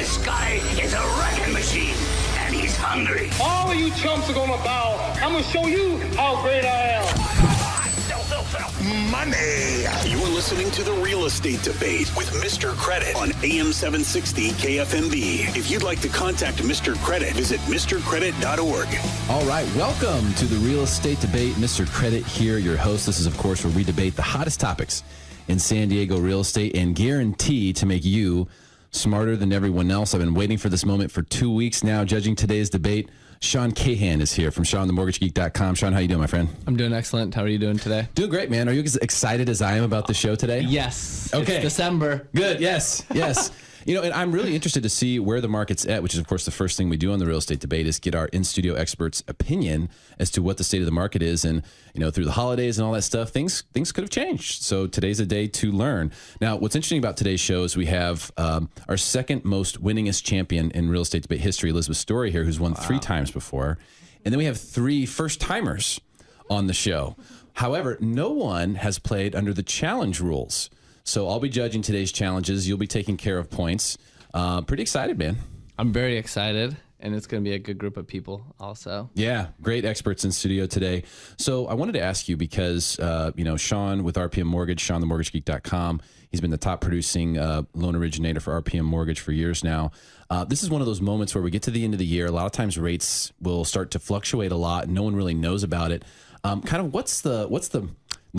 This guy is a wrecking machine, and he's hungry. All of you chumps are gonna bow. I'm gonna show you how great I am. Money. You're listening to The Real Estate Debate with Mr. Credit on AM 760 KFMB. If you'd like to contact Mr. Credit, visit mrcredit.org. All right, welcome to The Real Estate Debate. Mr. Credit here, your host. This is, of course, where we debate the hottest topics in San Diego real estate and guarantee to make you smarter than everyone else. I've been waiting for this moment for 2 weeks now. Judging today's debate, Sean Cahan is here from SeanTheMortgageGeek.com. Sean, how you doing, my friend? I'm doing excellent. How are you doing today? Doing great, man. Are you as excited as I am about the show today? Yes. Okay. It's December. Good. Yes. You know, and I'm really interested to see where the market's at, which is, of course, the first thing we do on the real estate debate is get our in-studio experts' opinion as to what the state of the market is. And, you know, through the holidays and all that stuff, things could have changed. So today's a day to learn. Now, what's interesting about today's show is we have our second most winningest champion in real estate debate history, Elizabeth Story here, who's won 3 times before. And then we have 3 first-timers on the show. However, no one has played under the challenge rules. So I'll be judging today's challenges. You'll be taking care of points. Pretty excited, man. I'm very excited, and it's going to be a good group of people also. Yeah, great experts in studio today. So I wanted to ask you because, Sean with RPM Mortgage, SeanTheMortgageGeek.com, he's been the top producing loan originator for RPM Mortgage for years now. This is one of those moments where we get to the end of the year. A lot of times rates will start to fluctuate a lot, and no one really knows about it. What's the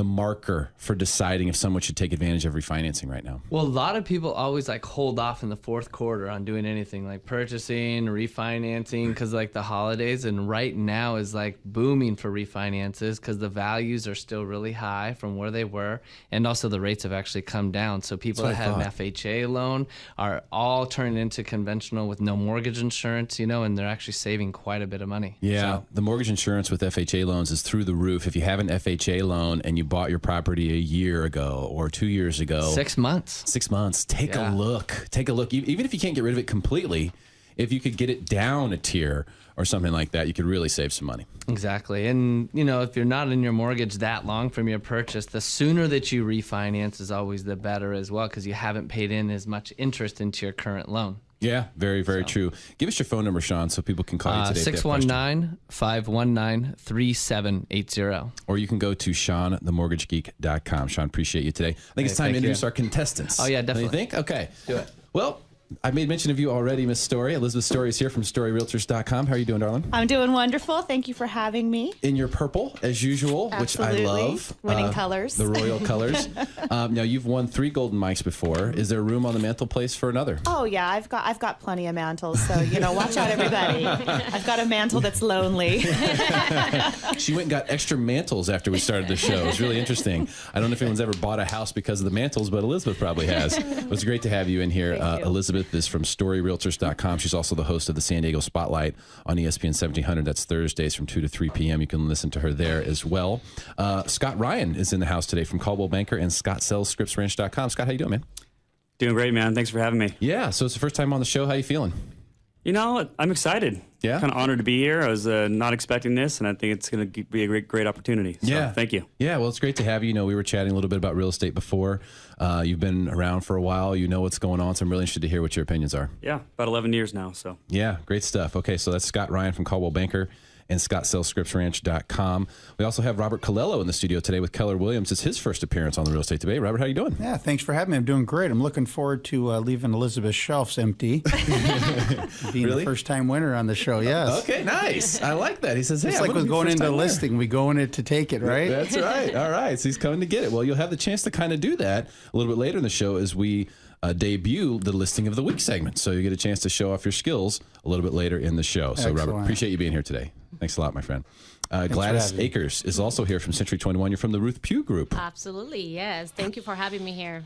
marker for deciding if someone should take advantage of refinancing right now? Well, a lot of people always hold off in the fourth quarter on doing anything like purchasing, refinancing, because the holidays, and right now is booming for refinances because the values are still really high from where they were, and also the rates have actually come down. So people that had an FHA loan are all turning into conventional with no mortgage insurance, and they're actually saving quite a bit of money. Yeah, So, the mortgage insurance with FHA loans is through the roof. If you have an FHA loan and you bought your property a year ago or 2 years ago. 6 months. 6 months. Take a look. Even if you can't get rid of it completely, if you could get it down a tier or something like that, you could really save some money. Exactly. And, if you're not in your mortgage that long from your purchase, the sooner that you refinance is always the better as well because you haven't paid in as much interest into your current loan. Yeah, very, very true. Give us your phone number, Sean, so people can call you today. 619-519-3780. Or you can go to SeanTheMortgageGeek.com. Sean, appreciate you today. I think it's time to introduce our contestants. Oh, yeah, definitely. Don't you think? Okay. Do it. Well, I made mention of you already, Miss Story. Elizabeth Story is here from StoryRealtors.com. How are you doing, darling? I'm doing wonderful. Thank you for having me. In your purple, as usual, Absolutely. which I love. Winning colors. The royal colors. Now, you've won 3 golden mics before. Is there room on the mantelpiece for another? Oh, yeah. I've got plenty of mantles, so, watch out, everybody. I've got a mantle that's lonely. She went and got extra mantles after we started the show. It was really interesting. I don't know if anyone's ever bought a house because of the mantles, but Elizabeth probably has. It was great to have you in here. Elizabeth is from StoryRealtors.com. She's also the host of the San Diego Spotlight on ESPN 1700. That's Thursdays from 2 to 3 p.m. You can listen to her there as well. Scott Ryan is in the house today from Caldwell Banker and ScottSellsScriptsRanch.com. Scott, how you doing, man? Doing great, man. Thanks for having me. Yeah, so it's the first time on the show. How you feeling? I'm excited. Yeah? Kind of honored to be here. I was not expecting this, and I think it's going to be a great opportunity. So, thank you. Yeah, well, it's great to have you. We were chatting a little bit about real estate before. You've been around for a while. You know what's going on, so I'm really interested to hear what your opinions are. Yeah, about 11 years now. So. Yeah, great stuff. Okay, so that's Scott Ryan from Caldwell Banker and ScottSellsScriptsRanch.com. We also have Robert Colello in the studio today with Keller Williams. It's his first appearance on the Real Estate Debate. Robert, how you doing? Yeah, thanks for having me. I'm doing great. I'm looking forward to leaving Elizabeth's shelves empty. Being the first-time winner on the show, yes. Okay, nice. I like that. He says, hey, it's like with going into a listing. We go in it to take it, right? That's right. All right, so he's coming to get it. Well, you'll have the chance to kind of do that a little bit later in the show as we debut the Listing of the Week segment. So you get a chance to show off your skills a little bit later in the show. So, Excellent. Robert, appreciate you being here today. Thanks a lot, my friend. Gladys Akers is also here from Century 21. You're from the Ruth Pugh Group. Absolutely, yes. Thank you for having me here.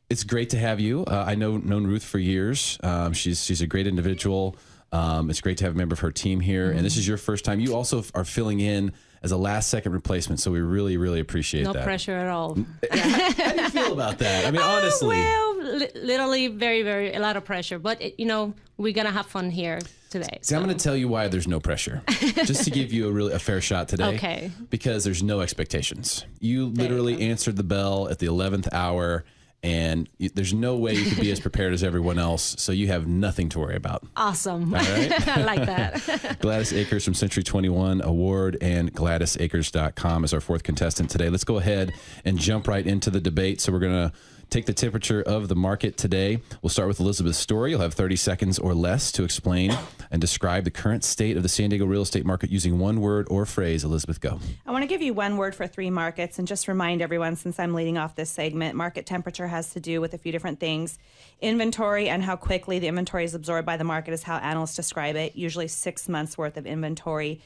It's great to have you. I known Ruth for years. She's a great individual. It's great to have a member of her team here. And this is your first time. You also are filling in as a last-second replacement, so we really, really appreciate that. No pressure at all. How do you feel about that? I mean, honestly. Well, literally a lot of pressure. But, we're going to have fun here today. See, I'm going to tell you why there's no pressure, just to give you a fair shot today. Okay. Because there's no expectations. You literally answered the bell at the 11th hour, and there's no way you could be as prepared as everyone else, so you have nothing to worry about. Awesome. All right? I like that. Gladys Akers from Century 21 Award and GladysAkers.com is our fourth contestant today. Let's go ahead and jump right into the debate. So we're going to take the temperature of the market today. We'll start with Elizabeth's story. You'll have 30 seconds or less to explain and describe the current state of the San Diego real estate market using one word or phrase. Elizabeth, go. I want to give you one word for 3 markets and just remind everyone, since I'm leading off this segment, market temperature has to do with a few different things. Inventory and how quickly the inventory is absorbed by the market is how analysts describe it. Usually 6 months worth of inventory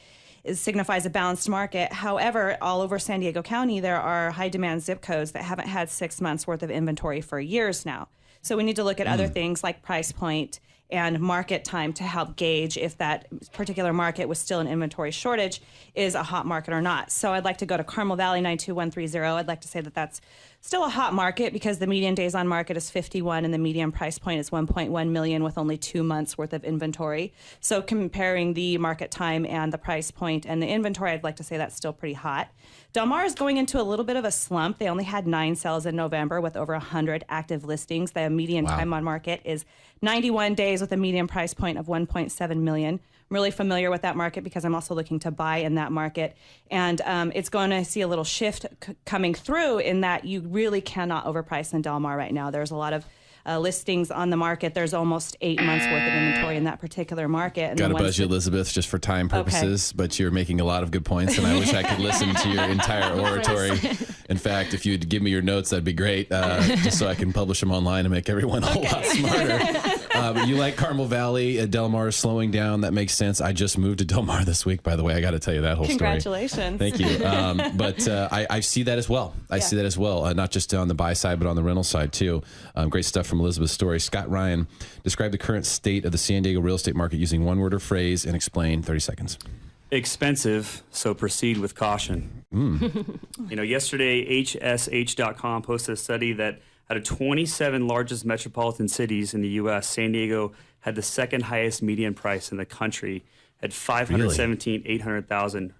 signifies a balanced market. However, all over San Diego County, there are high demand zip codes that haven't had 6 months worth of inventory for years now. So we need to look at other things like price point and market time to help gauge if that particular market with still an inventory shortage is a hot market or not. So I'd like to go to Carmel Valley 92130. I'd like to say that that's still a hot market because the median days on market is 51 and the median price point is 1.1 million with only 2 months worth of inventory. So comparing the market time and the price point and the inventory, I'd like to say that's still pretty hot. Del Mar is going into a little bit of a slump. They only had 9 sales in November with over 100 active listings. The median time on market is 91 days with a median price point of 1.7 million. I'm really familiar with that market because I'm also looking to buy in that market. And it's going to see a little shift coming through in that you really cannot overprice in Del Mar right now. There's a lot of listings on the market. There's almost 8 months worth of inventory in that particular market. Got to buzz you, Elizabeth, just for time purposes, but you're making a lot of good points, and I wish I could listen to your entire oratory. In fact, if you'd give me your notes, that'd be great, just so I can publish them online and make everyone a whole lot smarter. But you like Carmel Valley. Del Mar is slowing down. That makes sense. I just moved to Del Mar this week, by the way. I got to tell you that whole Congratulations. story. Thank you. But I see that as well. I see that as well, not just on the buy side, but on the rental side, too. Great stuff from Elizabeth's story. Scott Ryan, describe the current state of the San Diego real estate market using one word or phrase and explain. 30 seconds. Expensive, so proceed with caution. Yesterday, HSH.com posted a study that out of 27 largest metropolitan cities in the U.S., San Diego had the second highest median price in the country at $517,000, $800,000,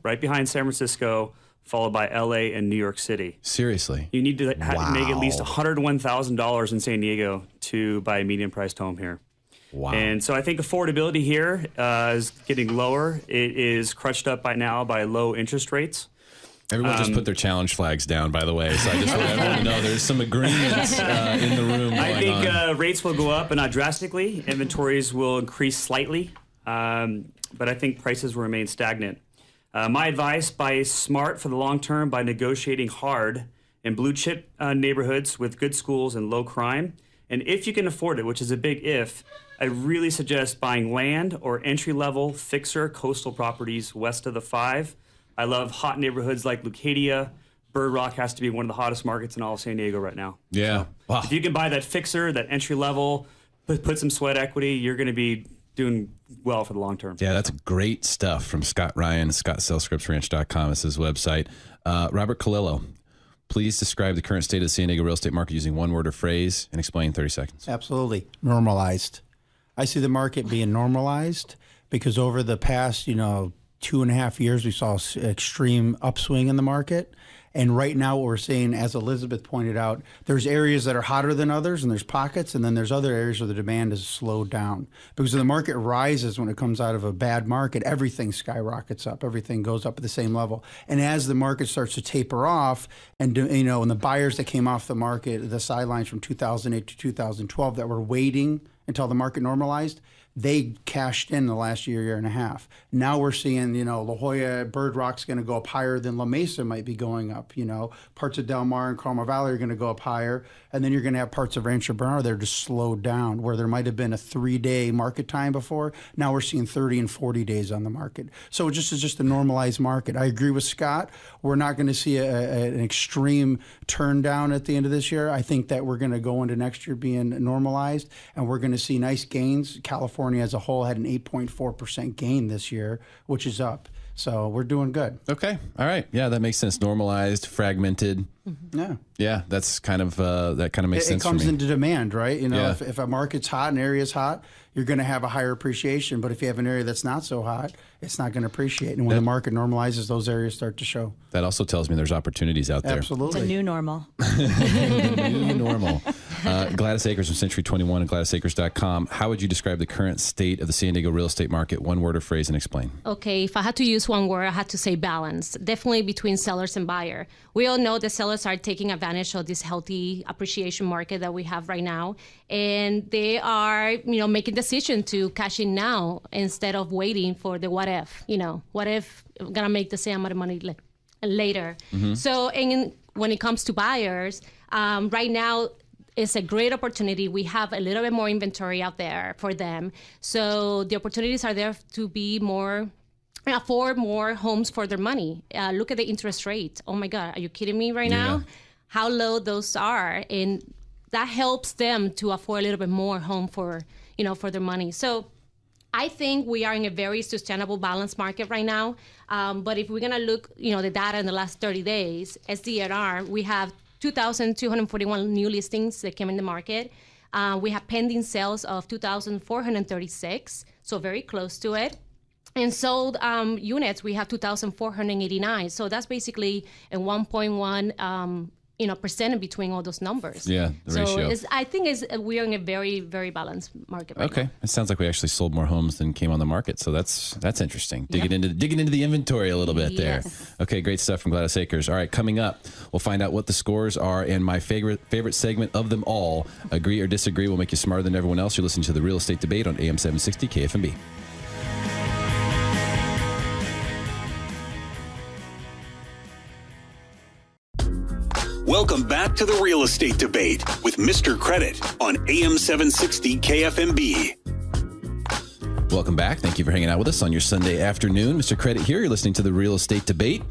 right behind San Francisco, followed by LA and New York City. Seriously? You need to make at least $101,000 in San Diego to buy a median-priced home here. Wow. And so I think affordability here is getting lower. It is crutched up by now by low interest rates. Everyone just put their challenge flags down, by the way. So I just want everyone to know there's some agreements in the room going I think rates will go up, but not drastically. Inventories will increase slightly, but I think prices will remain stagnant. My advice, buy smart for the long term by negotiating hard in blue chip neighborhoods with good schools and low crime. And if you can afford it, which is a big if, I really suggest buying land or entry-level fixer coastal properties west of the 5. I love hot neighborhoods like Leucadia. Bird Rock has to be one of the hottest markets in all of San Diego right now. Yeah. Wow. If you can buy that fixer, that entry-level, put some sweat equity, you're going to be doing well for the long term. Yeah, that's great stuff from Scott Ryan. ScottSellscriptsRanch.com is his website. Robert Colillo, please describe the current state of the San Diego real estate market using one word or phrase and explain 30 seconds. Absolutely. Normalized. I see the market being normalized because over the past, 2.5 years, we saw an extreme upswing in the market. And right now what we're seeing, as Elizabeth pointed out, there's areas that are hotter than others and there's pockets, and then there's other areas where the demand has slowed down. Because when the market rises, when it comes out of a bad market, everything skyrockets up. Everything goes up at the same level. And as the market starts to taper off, and and the buyers that came off the market, the sidelines from 2008 to 2012 that were waiting until the market normalized, they cashed in the last year and a half. Now we're seeing, La Jolla, Bird Rock's going to go up higher than La Mesa might be going up. Parts of Del Mar and Carmel Valley are going to go up higher. And then you're going to have parts of Rancho Bernardo that are just slowed down, where there might have been a 3-day market time before. Now we're seeing 30 and 40 days on the market. So it's just a normalized market. I agree with Scott. We're not going to see an extreme turn down at the end of this year. I think that we're going to go into next year being normalized, and we're going to see nice gains. California as a whole had an 8.4% gain this year, which is up. So we're doing good. Okay. All right. Yeah, that makes sense. Normalized, fragmented. Yeah. Yeah, that's kind of that kind of makes sense It comes for me. into demand, right? You know, Yeah. if a market's hot, an area's hot, you're going to have a higher appreciation. But if you have an area that's not so hot, it's not going to appreciate. And when the market normalizes, those areas start to show. That also tells me there's opportunities out there. It's a Absolutely. new normal. New normal. Gladys Akers from Century 21 and GladysAkers.com. How would you describe the current state of the San Diego real estate market? One word or phrase and explain. Okay, if I had to use one word, I had to say balance. Definitely between sellers and buyer. We all know that sellers are taking advantage of this healthy appreciation market that we have right now, and they are, making decision to cash in now instead of waiting for the what if. What if I'm gonna make the same amount of money later? So, when it comes to buyers, right now, it's a great opportunity. We have a little bit more inventory out there for them. So the opportunities are there to be afford more homes for their money. Look at the interest rate. Oh my God, are you kidding me right now? How low those are. And that helps them to afford a little bit more home for their money. So I think we are in a very sustainable, balanced market right now. But if we're gonna look, the data in the last 30 days, SDRR, we have 2,241 new listings that came in the market. We have pending sales of 2,436, so very close to it. And sold units, we have 2,489. So that's basically a 1.1 percent in between all those numbers. Yeah, the ratio. I think we are in a very, very balanced market right Okay. now. It sounds like we actually sold more homes than came on the market. So that's interesting. Digging into the inventory a little bit there. Yes. Okay, great stuff from Gladys Akers. All right, coming up, we'll find out what the scores are and my favorite segment of them all. Agree or disagree will make you smarter than everyone else. You're listening to the Real Estate Debate on AM 760 KFMB. Welcome back to the Real Estate Debate with Mr. Credit on AM 760 KFMB. Welcome back. Thank you for hanging out with us on your Sunday afternoon. Mr. Credit here. You're listening to the Real Estate Debate,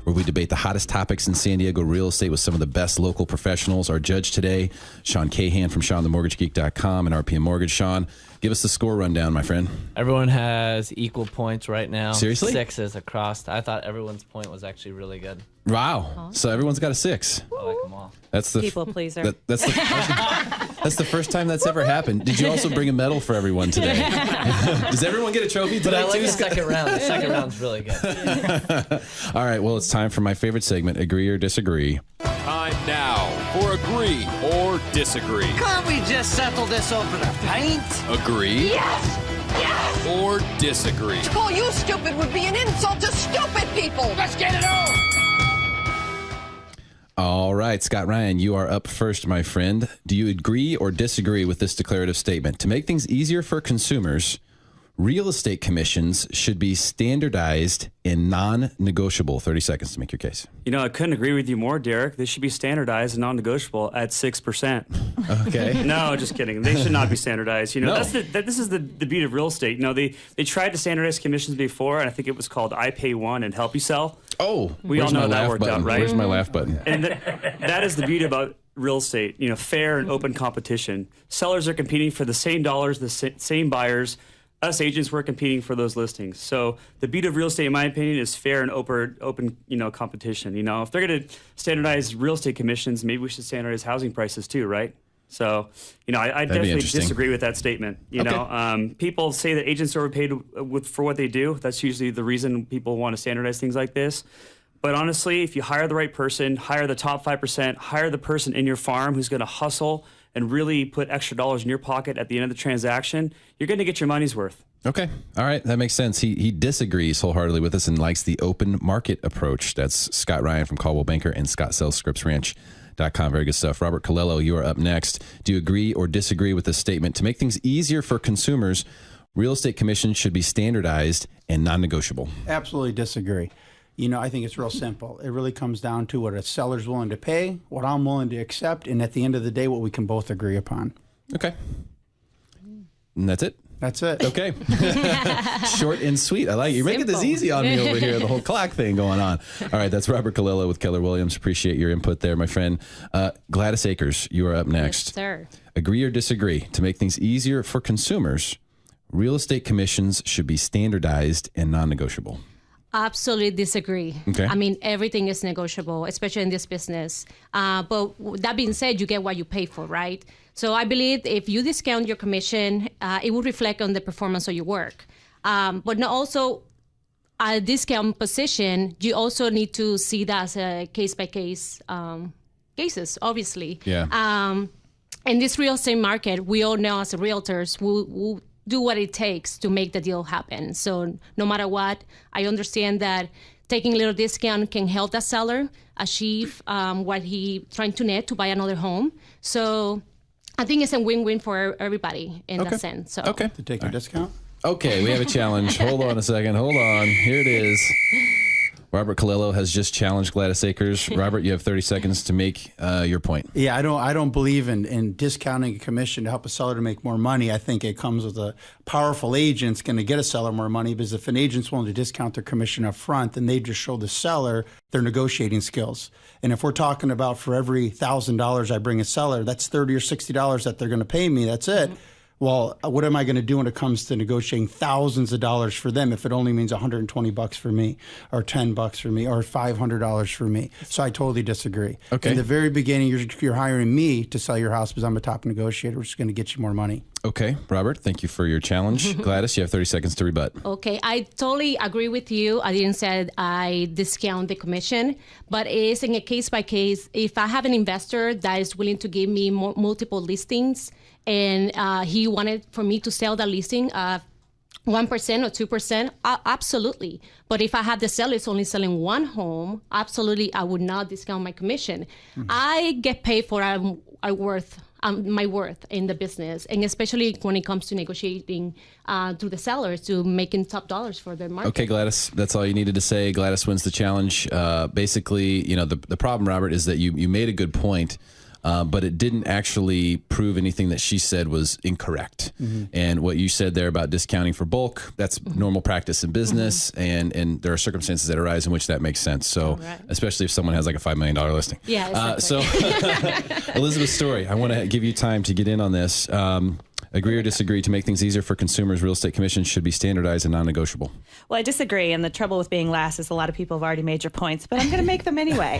where we debate the hottest topics in San Diego real estate with some of the best local professionals. Our judge today, Sean Cahan from SeanTheMortgageGeek.com and RPM Mortgage. Sean, give us the score rundown, my friend. Everyone has equal points right now. Seriously? 6s across. I thought everyone's point was actually really good. Wow. So everyone's got a 6. I like them all. That's the People pleaser. That's the first time that's ever happened. Did you also bring a medal for everyone today? Does everyone get a trophy today? But I like too? the second round. The second round's really good. All right. Well, it's time for my favorite segment, Agree or Disagree. Time now for Agree or Disagree. Can't we just settle this over a pint? Agree Yes! Yes! or disagree. To call you stupid would be an insult to stupid people. Let's get it on! All right, Scott Ryan, you are up first, my friend. Do you agree or disagree with this declarative statement? To make things easier for consumers, real estate commissions should be standardized and non-negotiable. 30 seconds to make your case. I couldn't agree with you more, Derek. They should be standardized and non-negotiable at 6%. Okay. No, just kidding. They should not be standardized. No. This is the beauty of real estate. They tried to standardize commissions before, and I think it was called I Pay One and Help You Sell. Oh, We all where's know my that laugh worked button? out, right? Where's my laugh button? And that is the beauty about real estate. Fair and open competition. Sellers are competing for the same dollars, the same buyers. Us agents were competing for those listings. So the beauty of real estate, in my opinion, is fair and open competition. If they're going to standardize real estate commissions, maybe we should standardize housing prices too, right? So, I definitely disagree with that statement. People say that agents are overpaid for what they do. That's usually the reason people want to standardize things like this. But honestly, if you hire the right person, hire the top 5%, hire the person in your farm who's going to hustle and really put extra dollars in your pocket at the end of the transaction, you're going to get your money's worth. Okay. All right. That makes sense. He disagrees wholeheartedly with us and likes the open market approach. That's Scott Ryan from Caldwell Banker and ScottSellsScriptsRanch.com. Very good stuff. Robert Colello, you are up next. Do you agree or disagree with this statement? To make things easier for consumers, real estate commissions should be standardized and non-negotiable. Absolutely disagree. I think it's real simple. It really comes down to what a seller's willing to pay, what I'm willing to accept, and at the end of the day, what we can both agree upon. Okay. And that's it? That's it. Okay. Short and sweet. I like it. You're making this easy on me over here, the whole clock thing going on. All right, that's Robert Colello with Keller Williams. Appreciate your input there, my friend. Gladys Akers, you are up next. Yes, sir. Agree or disagree? To make things easier for consumers, real estate commissions should be standardized and non-negotiable. absolutely disagree. Okay. I mean, everything is negotiable, especially in this business. But that being said, you get what you pay for, right? So I believe if you discount your commission, it will reflect on the performance of your work. But not also a discount position, you also need to see that as a case-by-case cases, obviously. Yeah. In this real estate market, we all know as realtors, we'll do what it takes to make the deal happen. So no matter what, I understand that taking a little discount can help the seller achieve what he trying to net to buy another home. So I think it's a win-win for everybody in that sense. So. Okay. To take your discount? Okay, we have a challenge. Hold on a second. Hold on. Here it is. Robert Colello has just challenged Gladys Akers. Robert, you have 30 seconds to make your point. Yeah, I don't believe in discounting a commission to help a seller to make more money. I think it comes with a powerful agent's going to get a seller more money, because if an agent's willing to discount their commission up front, then they just show the seller their negotiating skills. And if we're talking about for every $1,000 I bring a seller, that's $30 or $60 that they're going to pay me. That's it. Well, what am I going to do when it comes to negotiating thousands of dollars for them if it only means $120 for me, or $10 for me, or $500 for me? So I totally disagree. Okay. In the very beginning, you're hiring me to sell your house because I'm a top negotiator, which is going to get you more money. Okay, Robert, thank you for your challenge. Gladys, you have 30 seconds to rebut. Okay, I totally agree with you. I didn't say I discount the commission, but it's in a case by case. If I have an investor that is willing to give me multiple listings, and he wanted for me to sell the listing 1% or 2%, absolutely. But if I have the seller is only selling one home, absolutely, I would not discount my commission. I get paid for my worth in the business, and especially when it comes to negotiating through the sellers to making top dollars for their market. Okay, Gladys, that's all you needed to say. Gladys wins the challenge. Basically, the problem, Robert, is that you made a good point. But it didn't actually prove anything that she said was incorrect. And what you said there about discounting for bulk, that's normal practice in business. And there are circumstances that arise in which that makes sense. So especially if someone has like a $5 million listing. Yeah, exactly. So Elizabeth Story, I want to give you time to get in on this. Agree or disagree, to make things easier for consumers, real estate commissions should be standardized and non-negotiable? Well, I disagree. And the trouble with being last is a lot of people have already made your points, but I'm going to make them anyway.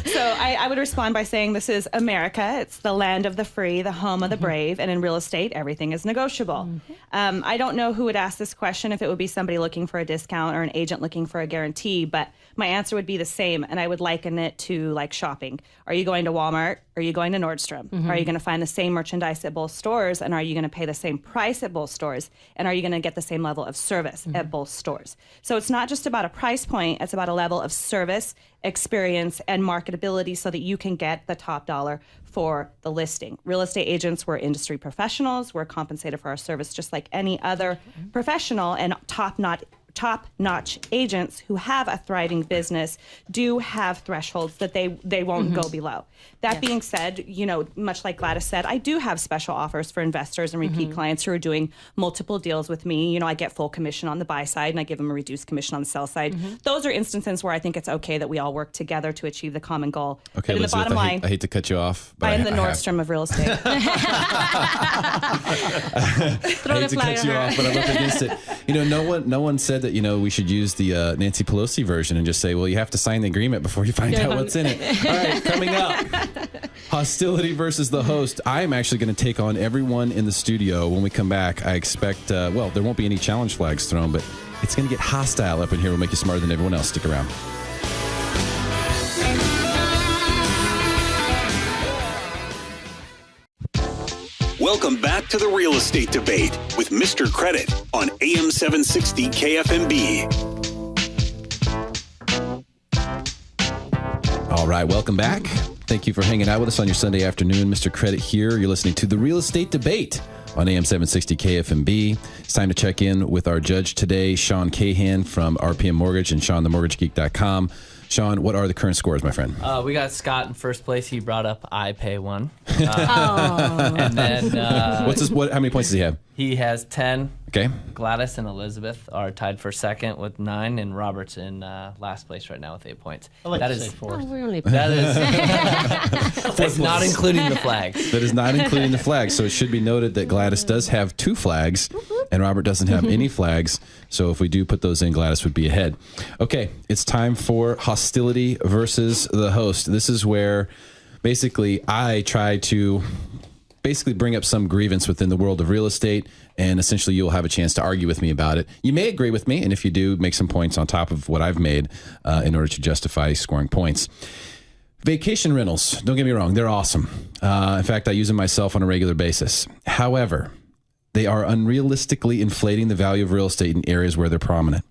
So I would respond by saying this is America. It's the land of the free, the home of the brave. And in real estate, everything is negotiable. I don't know who would ask this question, if it would be somebody looking for a discount or an agent looking for a guarantee, but my answer would be the same. And I would liken it to like shopping. Are you going to Walmart? Are you going to Nordstrom? Are you going to find the same merchandise at both stores? And are you going to pay the same price at both stores? And are you going to get the same level of service at both stores? So it's not just about a price point. It's about a level of service, experience, and marketability so that you can get the top dollar for the listing. Real estate agents, we're industry professionals. We're compensated for our service just like any other professional, and top-notch agents who have a thriving business do have thresholds that they won't go below. That being said, much like Gladys said, I do have special offers for investors and repeat clients who are doing multiple deals with me. I get full commission on the buy side and I give them a reduced commission on the sell side. Those are instances where I think it's okay that we all work together to achieve the common goal. Okay, but in Elizabeth, the bottom line, I hate to cut you off, but I am the Nordstrom of real estate. I hate to cut you off, but I'm up against it. No one said that we should use the Nancy Pelosi version and just say, well, you have to sign the agreement before you find out what's in it. All right, coming up, hostility versus the host. I'm actually going to take on everyone in the studio when we come back. I expect, there won't be any challenge flags thrown, but it's going to get hostile up in here. We'll make you smarter than everyone else. Stick around. Welcome back to the Real Estate Debate with Mr. Credit on AM 760 KFMB. All right, welcome back. Thank you for hanging out with us on your Sunday afternoon. Mr. Credit here. You're listening to the Real Estate Debate on AM 760 KFMB. It's time to check in with our judge today, Sean Cahan from RPM Mortgage and SeanTheMortgageGeek.com. Sean, what are the current scores, my friend? We got Scott in first place. He brought up I Pay One. And then How many points does he have? he has 10. Okay. Gladys and Elizabeth are tied for second with 9, and Robert's in last place right now with 8 points. I like That to is say fourth. Oh, we're only that is that's not including the flags. That is not including the flags. So it should be noted that Gladys does have 2 flags and Robert doesn't have any flags. So if we do put those in, Gladys would be ahead. Okay, it's time for hostility versus the host. This is where basically I try to bring up some grievance within the world of real estate, and essentially you'll have a chance to argue with me about it. You may agree with me, and if you do, make some points on top of what I've made in order to justify scoring points. Vacation rentals, don't get me wrong, they're awesome. In fact, I use them myself on a regular basis. However, they are unrealistically inflating the value of real estate in areas where they're prominent.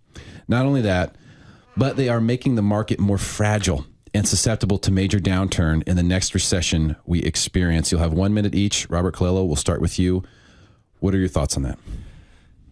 Not only that, but they are making the market more fragile and susceptible to major downturn in the next recession we experience. You'll have 1 minute each. Robert Colello, we'll start with you. What are your thoughts on that?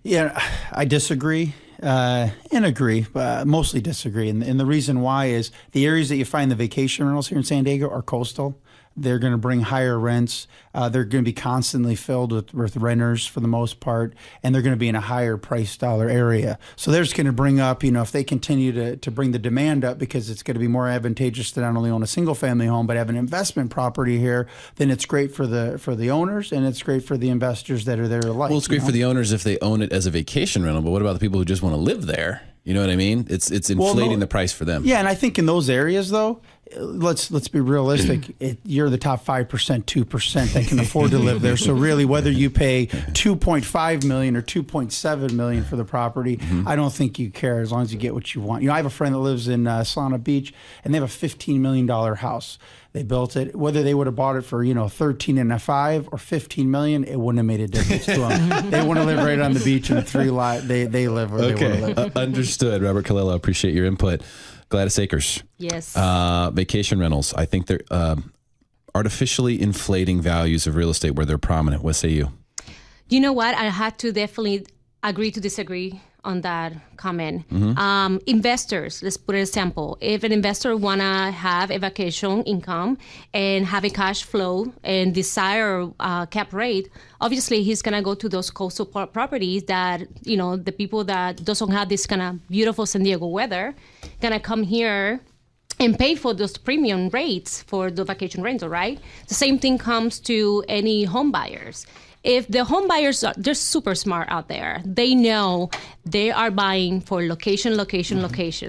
Yeah, I disagree and agree, but mostly disagree. And the reason why is the areas that you find the vacation rentals here in San Diego are coastal. They're going to bring higher rents. They're going to be constantly filled with renters for the most part, and they're going to be in a higher price dollar area. So they're just going to bring up, if they continue to bring the demand up, because it's going to be more advantageous to not only own a single family home but have an investment property here, then it's great for the owners, and it's great for the investors that are there to like. Well, it's great for the owners if they own it as a vacation rental, but what about the people who just want to live there? You know what I mean? It's inflating the price for them. Yeah, and I think in those areas, though, let's be realistic. You're the top 5%, 2% that can afford to live there. So really, whether you pay $2.5 million or $2.7 million for the property, I don't think you care as long as you get what you want. I have a friend that lives in Solana Beach, and they have a $15 million house. They built it. Whether they would have bought it for 13.5 or $15 million, it wouldn't have made a difference to them. They want to live right on the beach in a 3-lot. They live where they want to live. Understood. Robert Colello, appreciate your input. Gladys Akers. Yes. Vacation rentals. I think they're artificially inflating values of real estate where they're prominent. What say you? You know what? I had to definitely agree to disagree on that comment. Investors, let's put an example. If an investor want to have a vacation income and have a cash flow and desire cap rate, obviously he's going to go to those coastal properties that, the people that doesn't have this kind of beautiful San Diego weather, going to come here and pay for those premium rates for the vacation rental, right? The same thing comes to any home buyers. If the home buyers they're super smart out there. They know they are buying for location.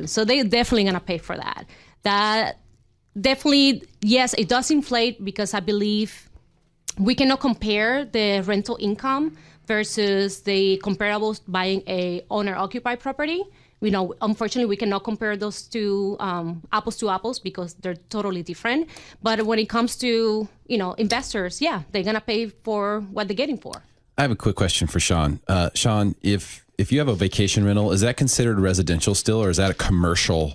So they're definitely going to pay for that. That definitely, yes, it does inflate because I believe we cannot compare the rental income versus the comparables buying a owner-occupied property. Unfortunately, we cannot compare those two apples to apples because they're totally different. But when it comes to, investors, yeah, they're going to pay for what they're getting for. I have a quick question for Sean. Sean, if you have a vacation rental, is that considered residential still, or is that a commercial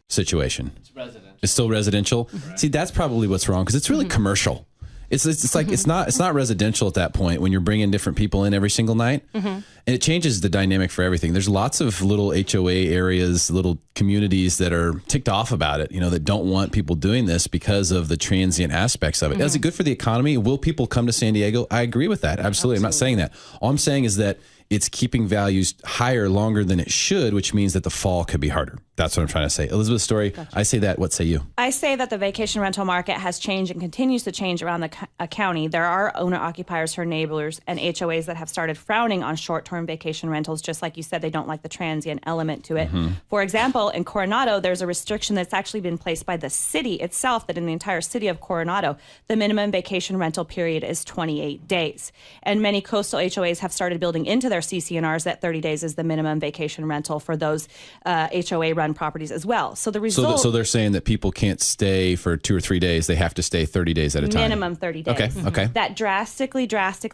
situation? It's residential. It's still residential? Right. See, that's probably what's wrong, because it's really commercial. It's like it's not residential at that point when you're bringing different people in every single night, and it changes the dynamic for everything. There's lots of little HOA areas, little communities that are ticked off about it, that don't want people doing this because of the transient aspects of it. Is it good for the economy? Will people come to San Diego? I agree with that. Absolutely. I'm not saying that. All I'm saying is that it's keeping values higher longer than it should, which means that the fall could be harder. That's what I'm trying to say. Elizabeth Story, gotcha. I say that. What say you? I say that the vacation rental market has changed and continues to change around the county. There are owner-occupiers, her neighbors, and HOAs that have started frowning on short-term vacation rentals. Just like you said, they don't like the transient element to it. For example, in Coronado, there's a restriction that's actually been placed by the city itself that in the entire city of Coronado, the minimum vacation rental period is 28 days. And many coastal HOAs have started building into their CC&Rs that 30 days is the minimum vacation rental for those HOA-run properties as well. So the result... So they're saying that people can't stay for 2 or 3 days. They have to stay 30 days at a time. Minimum 30 days. Okay. That drastically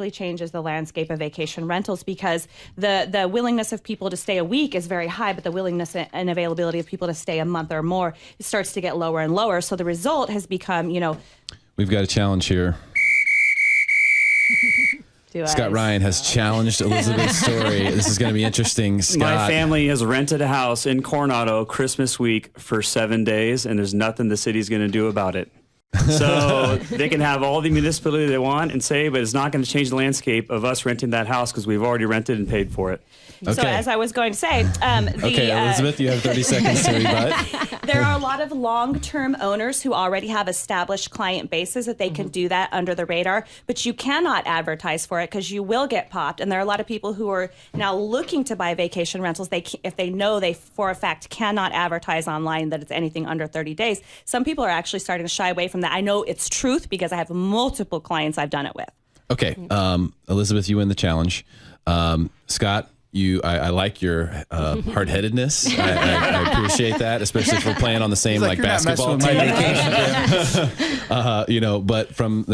changes the landscape of vacation rentals because the willingness of people to stay a week is very high, but the willingness and availability of people to stay a month or more starts to get lower and lower. So the result has become, We've got a challenge here. Scott Ryan has challenged Elizabeth's story. This is going to be interesting. Scott. My family has rented a house in Coronado Christmas week for 7 days, and there's nothing the city's going to do about it. So they can have all the municipality they want and say, but it's not going to change the landscape of us renting that house because we've already rented and paid for it. Okay. So as I was going to say, okay, Elizabeth, you have 30 seconds to rebut. There are a lot of long-term owners who already have established client bases that they can do that under the radar, but you cannot advertise for it because you will get popped. And there are a lot of people who are now looking to buy vacation rentals. If they know they for a fact cannot advertise online that it's anything under 30 days, some people are actually starting to shy away from that. I know it's truth because I have multiple clients I've done it with. Okay, Elizabeth, you win the challenge. Scott, I like your hard-headedness. I appreciate that, especially if we're playing on the same basketball team. But from I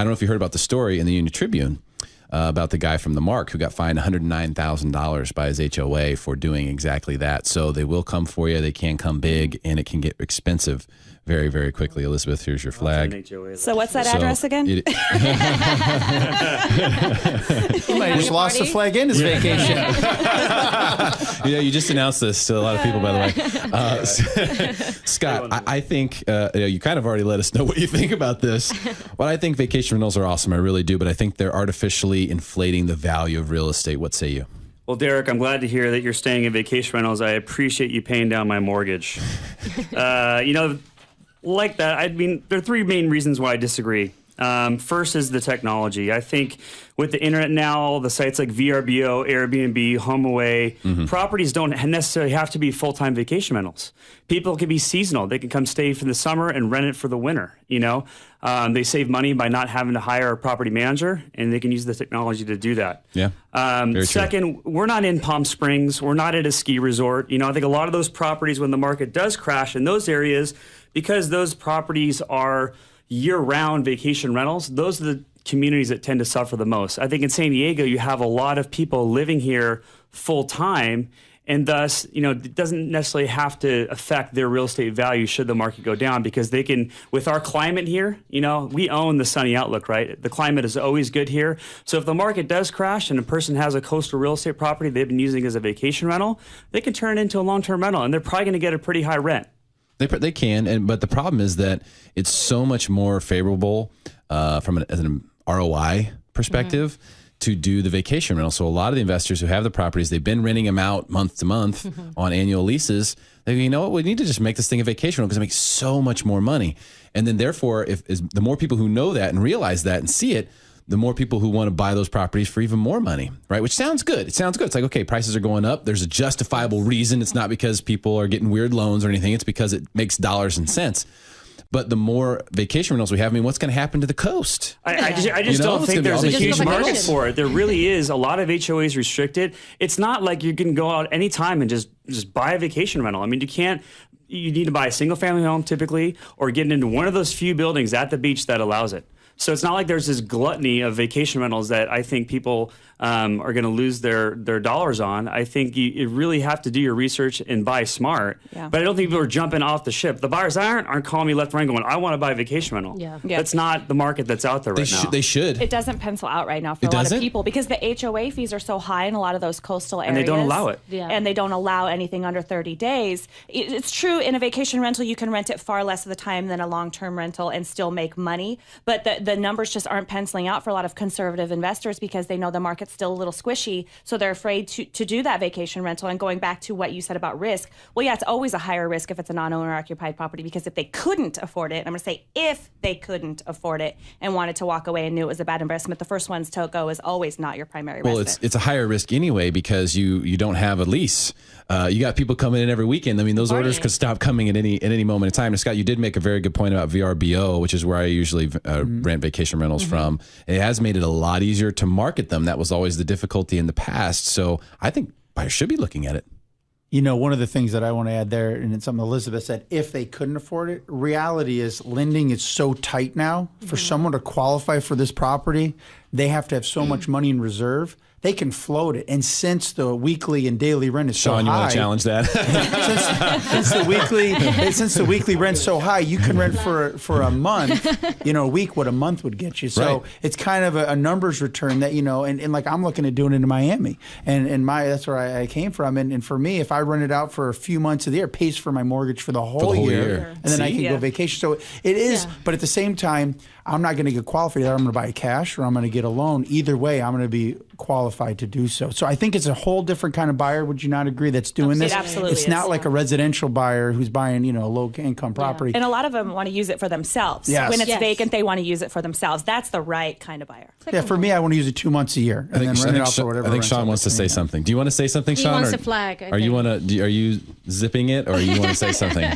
don't know if you heard about the story in the Union Tribune about the guy from the Mark who got fined $109,000 by his HOA for doing exactly that. So they will come for you. They can come big, and it can get expensive very, very quickly. Elizabeth, here's your flag. So what's that address again? He might have just lost the flag in his vacation. You just announced this to a lot of people, by the way. Scott, I think you kind of already let us know what you think about this. But I think vacation rentals are awesome. I really do. But I think they're artificially inflating the value of real estate. What say you? Well, Derek, I'm glad to hear that you're staying in vacation rentals. I appreciate you paying down my mortgage. Like that, I mean, there are three main reasons why I disagree. First is the technology. I think with the internet now, the sites like VRBO, Airbnb, HomeAway, properties don't necessarily have to be full-time vacation rentals. People can be seasonal. They can come stay for the summer and rent it for the winter. They save money by not having to hire a property manager, and they can use the technology to do that. Yeah. Second, we're not in Palm Springs. We're not at a ski resort. I think a lot of those properties, when the market does crash in those areas, because those properties are year-round vacation rentals, those are the communities that tend to suffer the most. I think in San Diego, you have a lot of people living here full-time, and thus, it doesn't necessarily have to affect their real estate value should the market go down, because they can, with our climate here, we own the sunny outlook, right? The climate is always good here. So if the market does crash and a person has a coastal real estate property they've been using as a vacation rental, they can turn it into a long-term rental, and they're probably going to get a pretty high rent. They can, but the problem is that it's so much more favorable from an ROI perspective to do the vacation rental. So a lot of the investors who have the properties, they've been renting them out month to month on annual leases. They go, you know what, we need to just make this thing a vacation rental because it makes so much more money. And then therefore, the more people who know that and realize that and see it, the more people who want to buy those properties for even more money, right? Which sounds good. It sounds good. It's like, okay, prices are going up. There's a justifiable reason. It's not because people are getting weird loans or anything. It's because it makes dollars and cents. But the more vacation rentals we have, what's going to happen to the coast? I just don't think there's a huge market for it. There really is. A lot of HOAs restricted. It's not like you can go out anytime and just buy a vacation rental. You need to buy a single family home typically, or get into one of those few buildings at the beach that allows it. So it's not like there's this gluttony of vacation rentals that I think people are going to lose their dollars on. I think you really have to do your research and buy smart. Yeah. But I don't think people are jumping off the ship. The buyers aren't calling me left and right going, I want to buy a vacation rental. Yeah. That's not the market that's out there right now. They should. It doesn't pencil out right now for a lot of people because the HOA fees are so high in a lot of those coastal areas. And they don't allow it. Yeah. And they don't allow anything under 30 days. It's true, in a vacation rental, you can rent it far less of the time than a long-term rental and still make money. But the numbers just aren't penciling out for a lot of conservative investors because they know the market's still a little squishy. So they're afraid to do that vacation rental. And going back to what you said about risk, well, yeah, it's always a higher risk if it's a non-owner occupied property, because if they couldn't afford it, and I'm going to say if they couldn't afford it and wanted to walk away and knew it was a bad investment, the first ones to go is always not your primary residence. Well, it's a higher risk anyway because you don't have a lease. You got people coming in every weekend. Those orders could stop coming at any moment in time. And Scott, you did make a very good point about VRBO, which is where I usually rent vacation rentals from. It has made it a lot easier to market them. That was always the difficulty in the past. So I think buyers should be looking at it. One of the things that I want to add there, and it's something Elizabeth said, if they couldn't afford it, reality is lending is so tight now. For someone to qualify for this property, they have to have so much money in reserve they can float it. And since the weekly and daily rent is Sean, so you high, want to challenge that? since the weekly rent's so high, you can rent for a month, a week what a month would get you. So it's kind of a numbers return that, and like I'm looking at doing it in Miami, and that's where I came from. And for me, if I rent it out for a few months of the year, it pays for my mortgage for the whole year. And then I can go vacation. So it is, but at the same time, I'm not going to get qualified. I'm going to buy cash or I'm going to get a loan. Either way, I'm going to be qualified to do so. So I think it's a whole different kind of buyer. Would you not agree? That's doing this. It absolutely It's not like a residential buyer who's buying, a low income property. And a lot of them want to use it for themselves. Yes. When it's vacant, they want to use it for themselves. That's the right kind of buyer. Yeah, for me, I want to use it 2 months a year and then rent it out for whatever. I think Sean wants to say something. Do you want to say something, Sean? He wants a flag. Are you zipping it, or you want to say something?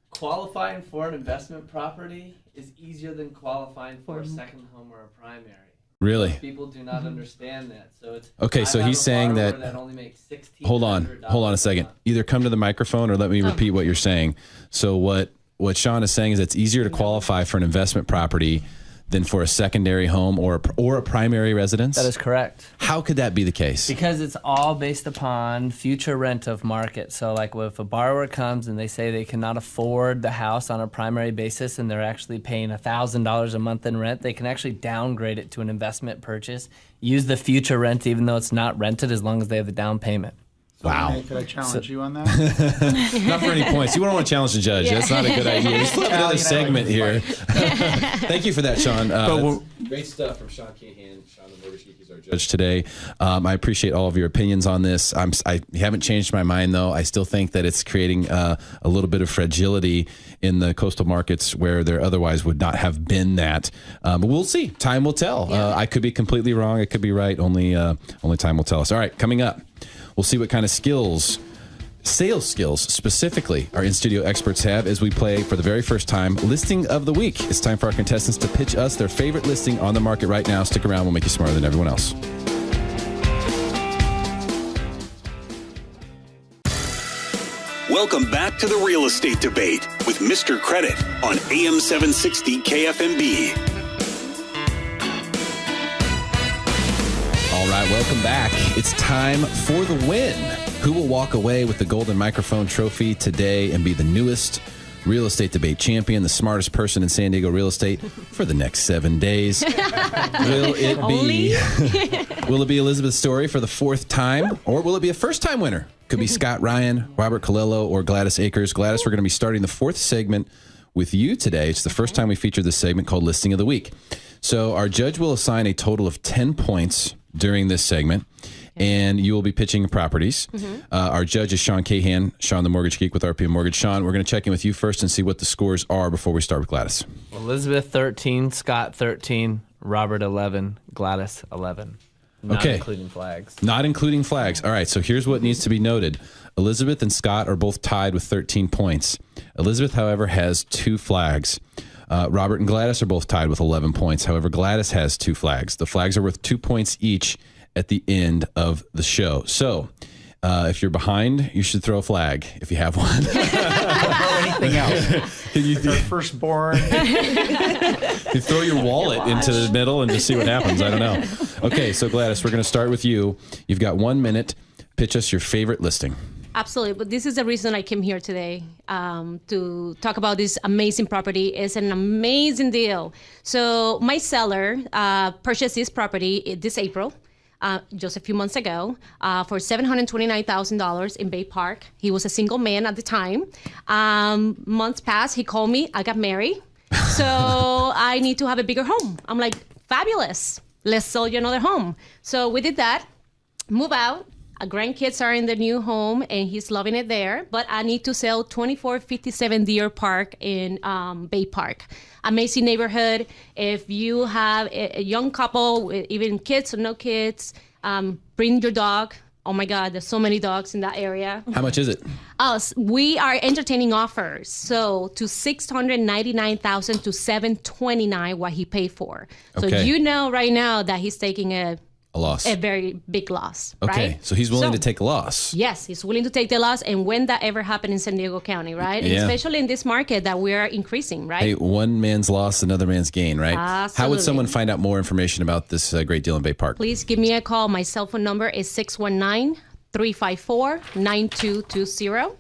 Qualifying for an investment property is easier than qualifying for a second home or a primary. Really? People do not understand that. So it's Okay, so he's saying that. only makes Hold on a second. Either come to the microphone or let me repeat what you're saying. So what Sean is saying is it's easier to qualify for an investment property than for a secondary home or a primary residence? That is correct. How could that be the case? Because it's all based upon future rent of market. So like if a borrower comes and they say they cannot afford the house on a primary basis and they're actually paying $1,000 a month in rent, they can actually downgrade it to an investment purchase, use the future rent even though it's not rented as long as they have the down payment. Wow. Could I challenge you on that? Not for any points. You don't want to challenge the judge. That's not a good idea. Just look at another segment here. Thank you for that, Sean. Great stuff from Sean Cahan. Sean, the mortgage geek, is our judge today. I appreciate all of your opinions on this. I haven't changed my mind, though. I still think that it's creating a little bit of fragility in the coastal markets where there otherwise would not have been that. But we'll see. Time will tell. I could be completely wrong. I could be right. Only time will tell us. All right, coming up. We'll see what kind of sales specifically, our in-studio experts have as we play for the very first time Listing of the Week. It's time for our contestants to pitch us their favorite listing on the market right now. Stick around. We'll make you smarter than everyone else. Welcome back to the Real Estate Debate with Mr. Credit on AM 760 KFMB. All right, welcome back. It's time for the win. Who will walk away with the Golden Microphone Trophy today and be the newest real estate debate champion, the smartest person in San Diego real estate for the next 7 days? Will it be Elizabeth Story for the fourth time, or will it be a first-time winner? Could be Scott Ryan, Robert Colello, or Gladys Akers. Gladys, we're going to be starting the fourth segment with you today. It's the first time we featured this segment called Listing of the Week. So our judge will assign a total of 10 points during this segment, and you will be pitching properties. Our judge is Sean Cahan, Sean the Mortgage Geek with RPM Mortgage. Sean, we're going to check in with you first and see what the scores are before we start with Gladys. Elizabeth 13, Scott 13, Robert 11, Gladys 11. Not including flags. Not including flags. All right, so here's what needs to be noted. Elizabeth and Scott are both tied with 13 points. Elizabeth, however, has 2 flags. Robert and Gladys are both tied with 11 points. However, Gladys has 2 flags. The flags are worth 2 points each at the end of the show. So if you're behind, you should throw a flag if you have one. Throw anything else. Can you Our firstborn. You throw your wallet into the middle and just see what happens. I don't know. Okay, so Gladys, we're going to start with you. You've got 1 minute. Pitch us your favorite listing. Absolutely. But this is the reason I came here today to talk about this amazing property. It's an amazing deal. So my seller purchased this property this April, just a few months ago, for $729,000 in Bay Park. He was a single man at the time. Months passed. He called me. I got married. So I need to have a bigger home. I'm like, fabulous. Let's sell you another home. So we did that, move out. Our grandkids are in the new home, and he's loving it there. But I need to sell 2457 Deer Park in Bay Park. Amazing neighborhood. If you have a young couple, even kids or no kids, bring your dog. Oh, my God, there's so many dogs in that area. How much is it? We are entertaining offers. So to $699,000 to $729,000 what he paid for. So Okay. you know right now that he's taking a A loss. A very big loss. Okay, right? so he's willing to take a loss. Yes, he's willing to take the loss. And when that ever happened in San Diego County, right? And especially in this market that we are increasing, right? Hey, one man's loss, another man's gain, right? Absolutely. How would someone find out more information about this great deal in Bay Park? Please give me a call. My cell phone number is 619-354-9220.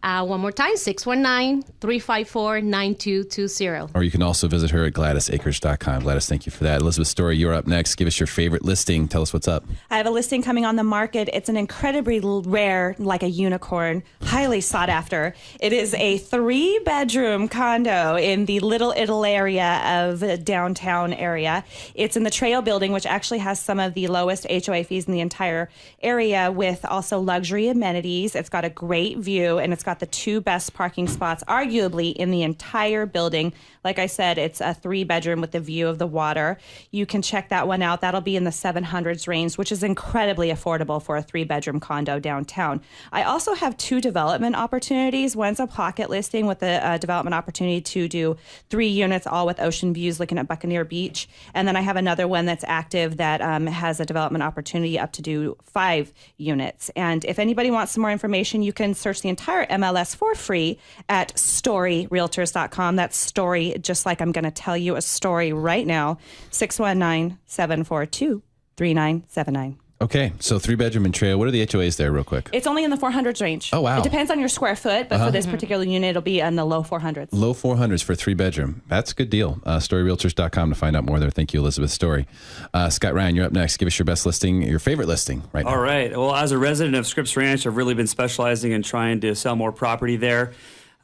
One more time, 619-354-9220. Or you can also visit her at GladysAcres.com. Gladys, thank you for that. Elizabeth Story, you're up next. Give us your favorite listing. Tell us what's up. I have a listing coming on the market. It's an incredibly rare, like a unicorn, highly sought after. It is a 3-bedroom condo in the Little Italy area of the downtown area. It's in the Trail building, which actually has some of the lowest HOA fees in the entire area, with also luxury amenities. It's got a great view, and it's got the 2 best parking spots, arguably, in the entire building. Like I said, it's a 3-bedroom with the view of the water. You can check that one out. That'll be in the 700s range, which is incredibly affordable for a 3-bedroom condo downtown. I also have 2 development opportunities. One's a pocket listing with a development opportunity to do 3 units, all with ocean views looking at Buccaneer Beach. And then I have another one that's active that has a development opportunity up to do 5 units. And if anybody wants some more information, you can search the entire MLS for free at storyrealtors.com. That's story, just like I'm going to tell you a story right now. 619-742-3979. Okay, so 3-bedroom and Trail. What are the HOAs there, real quick? It's only in the 400s range. Oh, wow. It depends on your square foot, but for this particular unit, it'll be in the low 400s. Low 400s for a 3-bedroom. That's a good deal. StoryRealtors.com to find out more there. Thank you, Elizabeth Story. Scott Ryan, you're up next. Give us your best listing, your favorite listing right now. All right. Well, as a resident of Scripps Ranch, I've really been specializing in trying to sell more property there.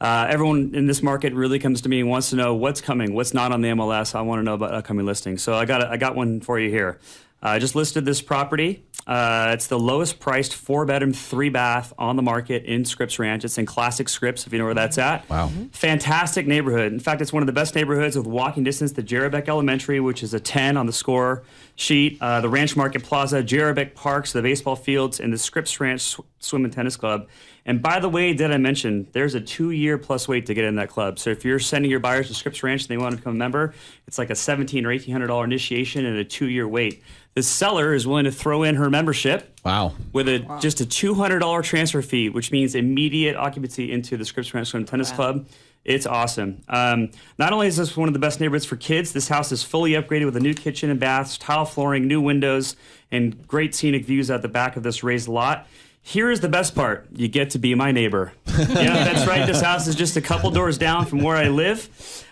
Everyone in this market really comes to me and wants to know what's coming, what's not on the MLS. I want to know about upcoming listings. So I got one for you here. I just listed this property. It's the lowest priced 4-bedroom, 3-bath on the market in Scripps Ranch. It's in Classic Scripps, if you know where that's at. Wow. Fantastic neighborhood. In fact, it's one of the best neighborhoods with walking distance to Jerebeck Elementary, which is a 10 on the score sheet. The Ranch Market Plaza, Jerebeck Parks, the baseball fields, and the Scripps Ranch Swim and Tennis Club. And by the way, did I mention there's a 2-year plus wait to get in that club. So if you're sending your buyers to Scripps Ranch and they want to become a member, it's like a $1,700 or $1,800 initiation and a 2-year wait. The seller is willing to throw in her membership. Wow. With just a $200 transfer fee, which means immediate occupancy into the Scripps Ranch Swim and Tennis Club. It's awesome. Not only is this one of the best neighborhoods for kids, this house is fully upgraded with a new kitchen and baths, tile flooring, new windows, and great scenic views out the back of this raised lot. Here is the best part. You get to be my neighbor. Yeah, that's right. This house is just a couple doors down from where I live.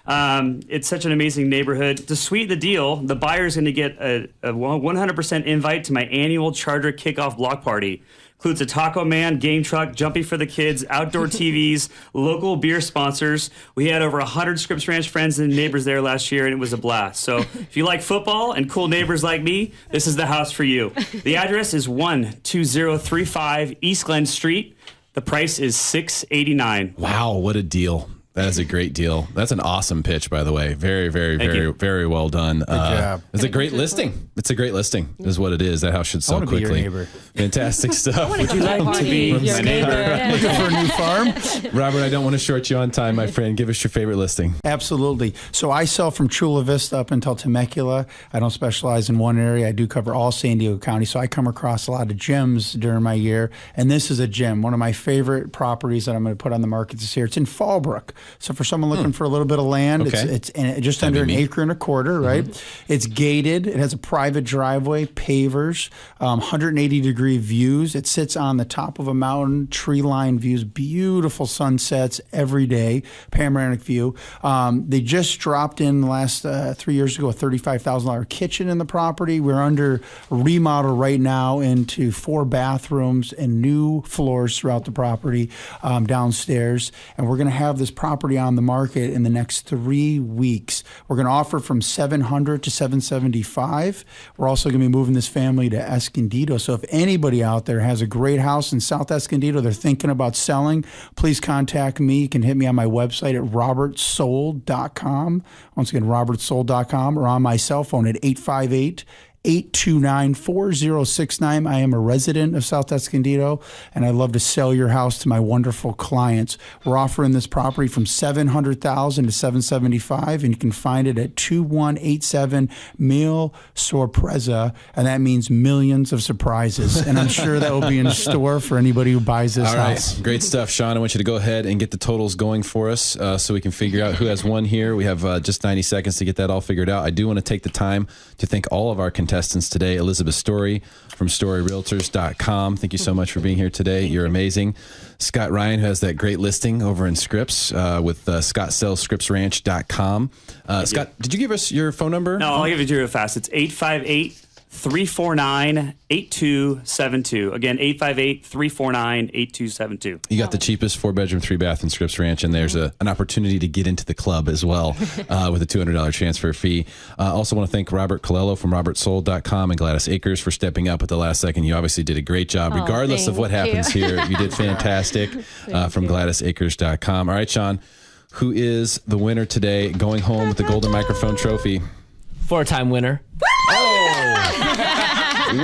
It's such an amazing neighborhood. To sweeten the deal, the buyer is going to get a 100% invite to my annual Charger kickoff block party. Includes a taco man, game truck, jumpy for the kids, outdoor TVs, local beer sponsors. We had over 100 Scripps Ranch friends and neighbors there last year, and it was a blast. So if you like football and cool neighbors like me, this is the house for you. The address is 12035 East Glen Street. The price is $689. Wow, what a deal. That is a great deal. That's an awesome pitch, by the way. Very, very, very well done. Good job. It's a great listing. It's a great listing, is what it is. That house should sell quickly. Be your neighbor. Fantastic stuff. Would you like to be my neighbor? Looking for a new farm? Robert, I don't want to short you on time, my friend. Give us your favorite listing. Absolutely. So I sell from Chula Vista up until Temecula. I don't specialize in one area. I do cover all San Diego County. So I come across a lot of gems during my year. And this is a gem. One of my favorite properties that I'm going to put on the market this year. It's in Fallbrook. So for someone looking for a little bit of land, it's just under an acre and a quarter, right? It's gated. It has a private driveway, pavers, 180-degree views. It sits on the top of a mountain, tree-lined views, beautiful sunsets every day, panoramic view. They just dropped in the last 3 years ago a $35,000 kitchen in the property. We're under remodel right now into 4 bathrooms and new floors throughout the property downstairs. And we're going to have this property on the market in the next 3 weeks. We're going to offer from $700 to $775. We're also going to be moving this family to Escondido. So if anybody out there has a great house in South Escondido, they're thinking about selling, please contact me. You can hit me on my website at robertsold.com. Once again, robertsold.com, or on my cell phone at 858 829-4069. I am a resident of South Escondido, and I love to sell your house to my wonderful clients. We're offering this property from $700,000 to $775,000, and you can find it at 2187 Mil Sorpresa, and that means millions of surprises. And I'm sure that will be in store for anybody who buys this house. Great stuff, Sean. I want you to go ahead and get the totals going for us so we can figure out who has won here. We have just 90 seconds to get that all figured out. I do want to take the time to thank all of our contestants today. Elizabeth Story from StoryRealtors.com. Thank you so much for being here today. You're amazing. Scott Ryan, who has that great listing over in Scripps with ScottSellsScripsRanch.com. Scott, did you give us your phone number? No, I'll give it to you real fast. It's 858-349-8272. Again, 858-349-8272. You got the cheapest 4-bedroom, 3-bath in Scripps Ranch, and there's an opportunity to get into the club as well with a $200 transfer fee. Also want to thank Robert Colello from RobertSold.com and Gladys Akers for stepping up at the last second. You obviously did a great job, regardless of what happens here. You did fantastic from GladysAkers.com. All right, Sean, who is the winner today going home with the Golden Microphone Trophy? 4-time winner.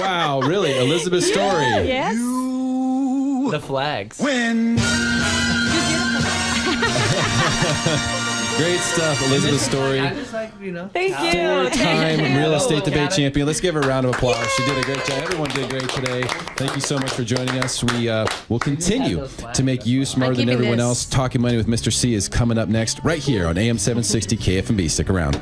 Wow, really? Elizabeth Story. Yes. The flags. Win. Great stuff, Elizabeth Story. Thank you. 4-time real estate debate champion. Let's give her a round of applause. She did a great job. Everyone did great today. Thank you so much for joining us. We will continue to make you smarter than everyone else. Talking Money with Mr. C is coming up next right here on AM 760 KFMB. Stick around.